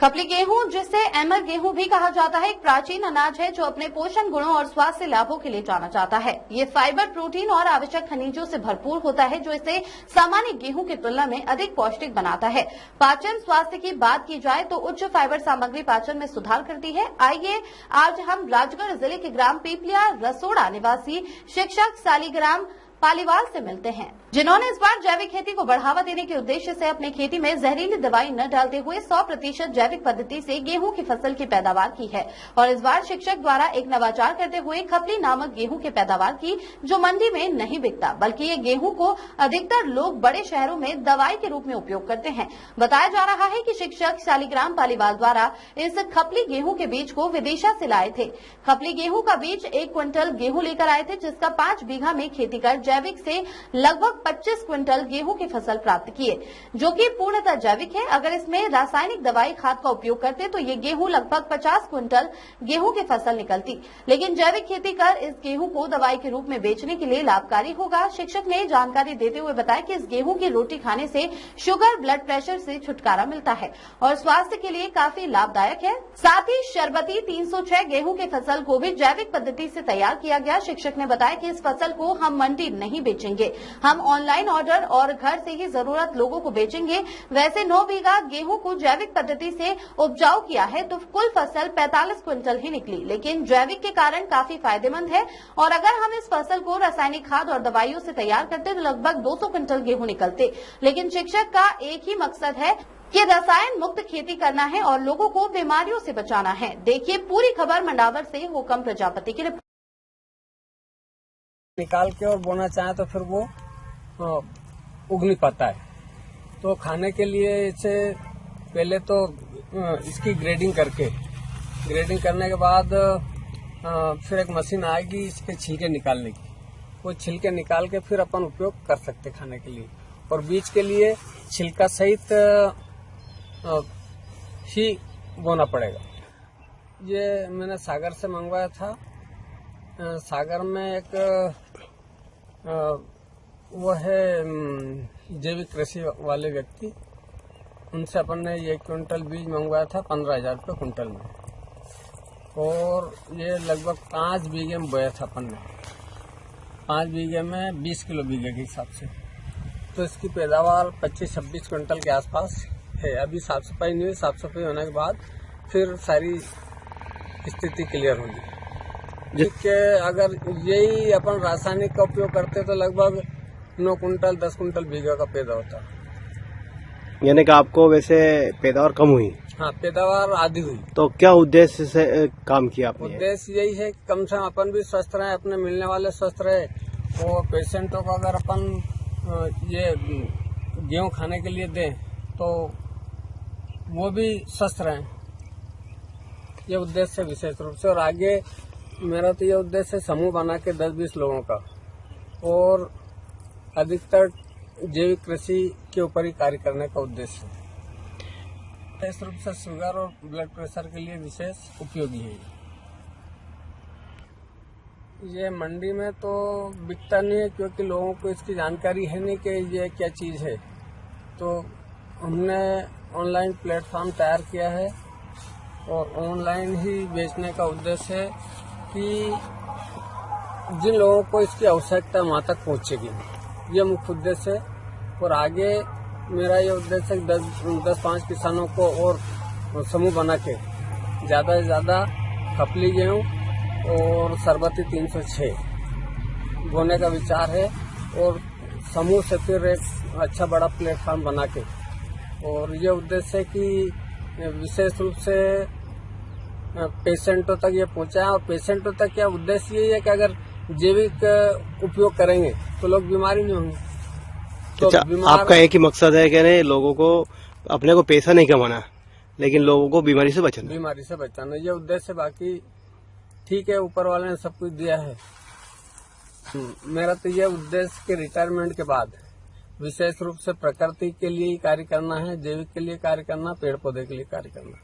खपली गेहूं, जिसे अमर गेहूं भी कहा जाता है, एक प्राचीन अनाज है जो अपने पोषण गुणों और स्वास्थ्य लाभों के लिए जाना जाता है। ये फाइबर, प्रोटीन और आवश्यक खनिजों से भरपूर होता है, जो इसे सामान्य गेहूं की तुलना में अधिक पौष्टिक बनाता है। पाचन स्वास्थ्य की बात की जाए तो उच्च फाइबर सामग्री पाचन में सुधार करती है। आइए आज हम राजगढ़ जिले के ग्राम पीपलिया रसोड़ा निवासी शिक्षक सालीग्राम पालीवाल से मिलते हैं, जिन्होंने इस बार जैविक खेती को बढ़ावा देने के उद्देश्य से अपनी खेती में जहरीली दवाई न डालते हुए 100% जैविक पद्धति से गेहूं की फसल की पैदावार की है। और इस बार शिक्षक द्वारा एक नवाचार करते हुए खपली नामक गेहूं की पैदावार की, जो मंडी में नहीं बिकता, बल्कि ये गेहूं को अधिकतर लोग बड़े शहरों में दवाई के रूप में उपयोग करते हैं। बताया जा रहा है कि शिक्षक सालीग्राम पालीवाल द्वारा इस खपली गेहूं के बीज को विदिशा से लाए थे। खपली गेहूं का बीज 1 क्विंटल गेहूं लेकर आए थे, जिसका 5 बीघा में खेती कर जैविक से लगभग 25 क्विंटल गेहूं की फसल प्राप्त किए, जो कि पूर्णतः जैविक है। अगर इसमें रासायनिक दवाई खाद का उपयोग करते तो ये गेहूं लगभग 50 क्विंटल गेहूं की फसल निकलती, लेकिन जैविक खेती कर इस गेहूं को दवाई के रूप में बेचने के लिए लाभकारी होगा। शिक्षक ने जानकारी देते हुए बताया कि इस गेहूं की रोटी खाने से शुगर, ब्लड प्रेशर से छुटकारा मिलता है और स्वास्थ्य के लिए काफी लाभदायक है। साथ ही शरबती 306 गेहूं की फसल को भी जैविक पद्धति से तैयार किया गया। शिक्षक ने बताया कि इस फसल को हम मंडी नहीं बेचेंगे, हम ऑनलाइन ऑर्डर और घर से ही जरूरत लोगों को बेचेंगे। वैसे 9 बीघा गेहूं को जैविक पद्धति से उपजाऊ किया है तो कुल फसल 45 क्विंटल ही निकली, लेकिन जैविक के कारण काफी फायदेमंद है। और अगर हम इस फसल को रासायनिक खाद और दवाइयों से तैयार करते तो लगभग 200 क्विंटल गेहूं निकलते। लेकिन शिक्षक का एक ही मकसद है कि रसायन मुक्त खेती करना है और लोगों को बीमारियों से बचाना है। देखिए पूरी खबर मंडावर से हुकम प्रजापति की रिपोर्ट। निकाल के और बोना चाहे तो फिर वो उग नहीं पाता है। तो खाने के लिए इसे पहले तो इसकी ग्रेडिंग करने के बाद फिर एक मशीन आएगी इसके छिलके निकालने की। वो छिलके निकाल के फिर अपन उपयोग कर सकते खाने के लिए। और बीज के लिए छिलका सहित ही बोना पड़ेगा। ये मैंने सागर से मंगवाया था। सागर में एक वो है जैविक कृषि वाले व्यक्ति, उनसे अपन ने 1 क्विंटल बीज मंगवाया था 15,000 रुपये क्विंटल में। और ये लगभग 5 बीघे में बोया था अपन ने। 5 बीघे में 20 किलो बीघे के हिसाब से, तो इसकी पैदावार 25-26 क्विंटल के आसपास है। अभी साफ सफाई नहीं हुई, साफ सफाई होने के बाद फिर सारी स्थिति क्लियर होगी। जिसके अगर यही अपन रासायनिक का उपयोग करते तो लगभग 9 कुंटल 10 कुंटल बीघा का पैदा होता। यानी कि आपको वैसे पैदावार कम हुई? हाँ, पैदावार आधी हुई। तो क्या उद्देश्य से काम किया आपने? उद्देश्य यही है कि कम से कम अपन भी स्वस्थ रहे, अपने मिलने वाले स्वस्थ रहे, और पेशेंटों को अगर अपन ये गेहूं खाने के लिए दें तो वो भी स्वस्थ रहें। ये उद्देश्य है विशेष रूप से। और आगे मेरा तो ये उद्देश्य है समूह बना के 10-20 लोगों का और अधिकतर जैविक कृषि के ऊपर ही कार्य करने का उद्देश्य है। विशेष रूप से शुगर और ब्लड प्रेशर के लिए विशेष उपयोगी है। ये मंडी में तो बिकता नहीं है, क्योंकि लोगों को इसकी जानकारी है नहीं कि ये क्या चीज़ है। तो हमने ऑनलाइन प्लेटफॉर्म तैयार किया है और ऑनलाइन ही बेचने का उद्देश्य है कि जिन लोगों को इसकी आवश्यकता वहाँ तक पहुँचेगी, ये मुख्य उद्देश्य है। और आगे मेरा ये उद्देश्य है 10-5 किसानों को और समूह बना के ज़्यादा से ज़्यादा खपली गेहूँ और शरबती 306 बोने का विचार है। और समूह से फिर एक अच्छा बड़ा प्लेटफॉर्म बना के, और ये उद्देश्य है कि विशेष रूप से पेशेंटों तक ये पहुंचाएं। और पेशेंटों तक क्या उद्देश्य यही है कि अगर जैविक उपयोग करेंगे तो लोग बीमारी नहीं होंगे। तो आपका एक ही मकसद है कि नहीं, लोगों को अपने को पैसा नहीं कमाना, लेकिन लोगों को बीमारी से बचाना। ये उद्देश्य। बाकी ठीक है, ऊपर वाले ने सब कुछ दिया है। मेरा तो ये उद्देश्य के रिटायरमेंट के बाद विशेष रूप से प्रकृति के लिए ही कार्य करना है, जैविक के लिए कार्य करना, पेड़ पौधे के लिए कार्य करना।